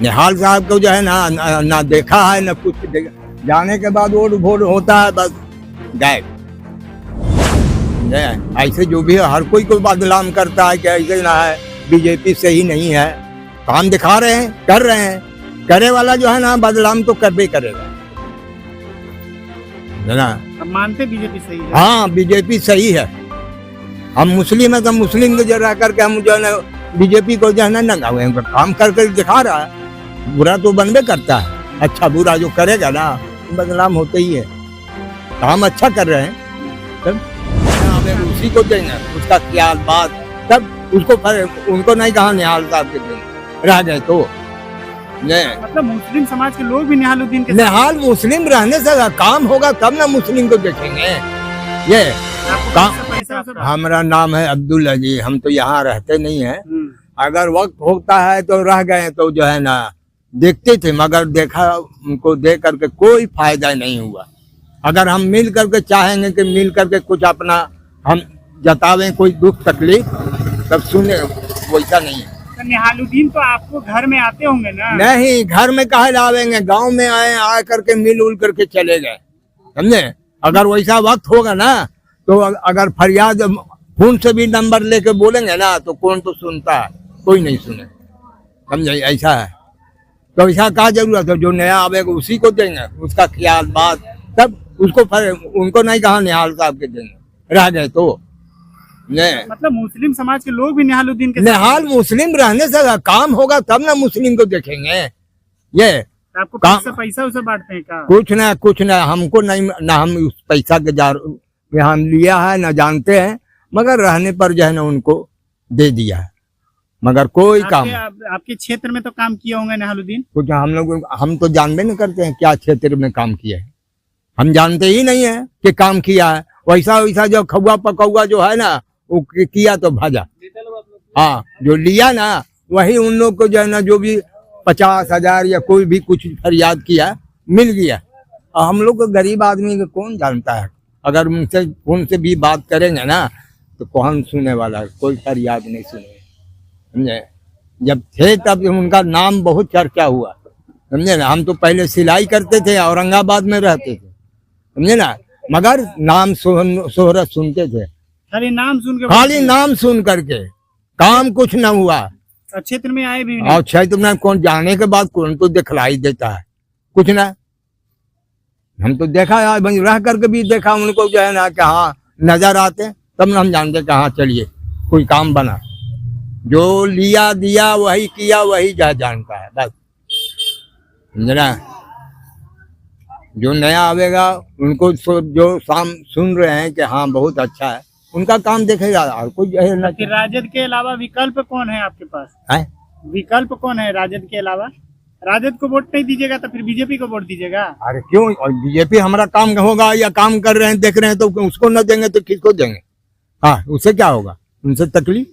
निहाल साहब को जो है ना देखा है ना कुछ जाने के बाद वोट वोट होता है बस गायब। ऐसे जो भी है हर कोई बदनाम करता है कि ऐसे ना है, बीजेपी सही नहीं है। काम दिखा रहे हैं, कर रहे हैं, करे वाला जो है ना बदनाम तो करबे करेगा, है ना। अब मानते बीजेपी सही है? हाँ, बीजेपी सही है। हम मुस्लिम है तो मुस्लिम को जो रह करके हम जो है ना बीजेपी को जो है ना काम करके दिखा रहा है। बुरा तो बनबे करता है, अच्छा बुरा जो करेगा ना बदनाम होते ही है। काम अच्छा कर रहे हैं तब उसी को देंगे, उसका ख्याल बात तब उसको उनको नहीं कहा निहाल साहब के देंगे, रह गए तो मतलब मुस्लिम समाज के लोग भी निहालुद्दीन के निहाल मुस्लिम रहने से काम होगा तब ना मुस्लिम को देखेंगे। ये काम हमारा नाम है अब्दुल अजीज, हम तो यहाँ रहते नहीं है। अगर वक्त होता है तो रह गए तो जो है ना देखते थे, मगर देखा उनको देख करके कोई फायदा नहीं हुआ। अगर हम मिल करके चाहेंगे कि मिल करके कुछ अपना हम जतावें कोई दुख तकलीफ तब सुने, वैसा नहीं है। तो निहालुद्दीन तो आपको घर में आते होंगे ना? नहीं, घर में काहे लावेंगे, गांव में आए आ करके मिल उल करके चले गए, समझे। अगर वैसा वक्त होगा ना तो अगर फरियाद फोन से भी नंबर लेके बोलेंगे ना तो कौन तो सुनता है, कोई नहीं सुने, समझे। ऐसा है तो ऐसा क्या जरूरत है, जो नया आवेगा उसी को देंगे, उसका ख्याल बात तब उसको उनको नहीं कहा निहाल साहब के देंगे, रह गए तो मतलब मुस्लिम समाज के लोग भी निहालुद्दीन के निहाल मुस्लिम रहने से काम होगा तब ना मुस्लिम को देखेंगे। ये आपको पैसा उसे बांटते हैं क्या? कुछ ना हमको नहीं ना, हम उस पैसा के हम लिया है ना जानते हैं, मगर रहने पर जो है ना उनको दे दिया है, मगर कोई काम आपके क्षेत्र में तो काम किया होंगे निहालुद्दीन? कुछ हम तो जानबे नहीं करते हैं क्या क्षेत्र में काम किया है, हम जानते ही नहीं है कि काम किया है। वैसा जो खौआ पकौआ जो है ना वो किया तो भाजा, हाँ जो लिया ना वही उन लोग को जो है ना जो भी 50,000 या कोई भी कुछ फरियाद किया मिल गया। और हम लोग को गरीब आदमी को कौन जानता है, अगर उनसे फोन से भी बात करेंगे ना तो कौन सुने वाला है, कोई फरियाद नहीं सुने, समझे। जब थे तब उनका नाम बहुत चर्चा हुआ, समझे ना। हम तो पहले सिलाई करते थे, औरंगाबाद में रहते थे, समझे ना, मगर नाम शोहरत सुनते थे, खाली नाम सुन करके काम कुछ न हुआ। क्षेत्र में आए भी और क्षेत्र में कौन जाने के बाद कौन तो दिखलाई देता है, कुछ ना। हम तो देखा है, रह करके भी देखा उनको जो है ना कि हाँ नजर आते तब ना हम जानते कि हाँ चलिए कोई काम बना, जो लिया दिया वही किया वही जानता है बस, समझना। जो नया आवेगा उनको जो सुन रहे हैं कि हाँ बहुत अच्छा है, उनका काम देखेगा और कोई जो है ना। राजद के अलावा विकल्प कौन है आपके पास? है विकल्प कौन है राजद के अलावा? राजद को वोट नहीं दीजिएगा तो फिर बीजेपी को वोट दीजिएगा? अरे क्यों, और बीजेपी हमारा काम होगा या काम कर रहे हैं देख रहे हैं तो उसको न देंगे तो किसको देंगे? हाँ उससे क्या होगा, उनसे तकलीफ,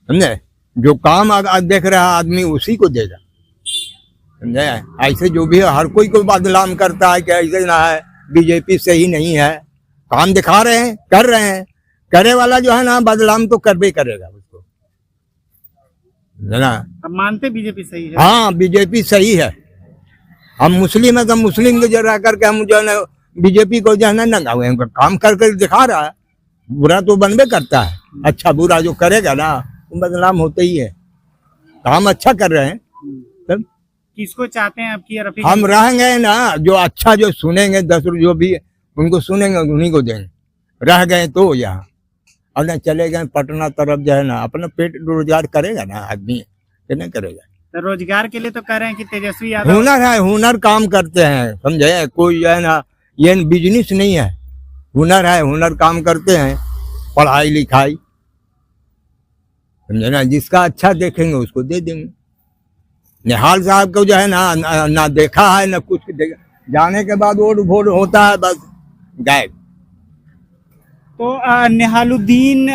समझे। जो काम देख रहा है आदमी उसी को देगा, समझे। ऐसे जो भी है हर कोई बदनाम करता है कि ऐसे ना है, बीजेपी सही नहीं है। काम दिखा रहे हैं, कर रहे हैं, करे वाला जो है ना बदनाम तो करबे करेगा उसको, है ना। अब मानते बीजेपी सही है? हाँ बीजेपी सही है। हम मुस्लिम है तो मुस्लिम को जो रह करके हम जो है ना बीजेपी को जो है ना काम करके दिखा रहा है। बुरा तो बनबे करता है, अच्छा बुरा जो करेगा ना वो बदनाम होते ही है। काम अच्छा कर रहे हैं तब किसको चाहते हैं आपकी रफी? हम रहेंगे ना जो अच्छा जो सुनेंगे, 10 जो भी उनको सुनेंगे उन्हीं को देंगे, रह गए तो यहाँ और न चले गए पटना तरफ जो है ना अपना पेट रोजगार करेगा ना आदमी, नहीं करेगा। तो रोजगार के लिए तो कह रहे हैं कि तेजस्वी यादव हुनर है, हुनर काम करते हैं, समझे। कोई जो है ना ये बिजनेस नहीं है, हुनर है, हुनर काम करते हैं, पढ़ाई लिखाई, समझे ना। जिसका अच्छा देखेंगे उसको दे देंगे। निहाल साहब को जो है ना देखा है ना कुछ जाने के बाद वोट वोट होता है बस गायब। तो निहालुद्दीन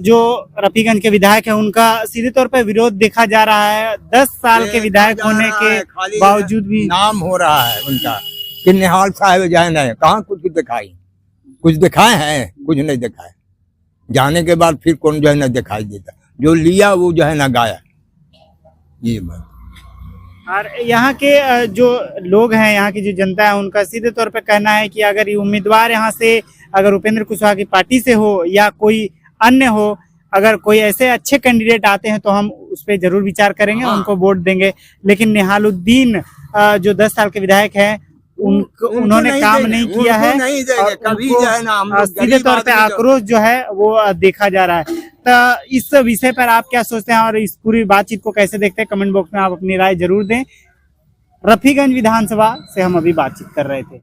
जो रफीगंज के विधायक है उनका सीधे तौर पर विरोध देखा जा रहा है। 10 साल के विधायक होने के बावजूद भी नाम हो रहा है उनका कि निहाल साहब जो है ना, कहाँ कुछ दिखाई, कुछ दिखाए हैं, कुछ नहीं दिखाए। जाने के बाद फिर कौन जो है ना दिखाई देता, जो लिया वो जो है ना गाया, ये बात। और यहाँ के जो लोग हैं, यहाँ की जो जनता है, उनका सीधे तौर पे कहना है कि अगर ये उम्मीदवार यहाँ से अगर उपेंद्र कुशवाहा की पार्टी से हो या कोई अन्य हो, अगर कोई ऐसे अच्छे कैंडिडेट आते हैं तो हम उस पर जरूर विचार करेंगे, उनको वोट देंगे। लेकिन निहालुद्दीन जो 10 साल के विधायक हैं, उन्होंने काम नहीं किया है और कभी जो है ना हम लोग सीधे तौर पे आक्रोश जो है वो देखा जा रहा है। तो इस विषय पर आप क्या सोचते हैं और इस पूरी बातचीत को कैसे देखते हैं, कमेंट बॉक्स में आप अपनी राय जरूर दें। रफीगंज विधानसभा से हम अभी बातचीत कर रहे थे।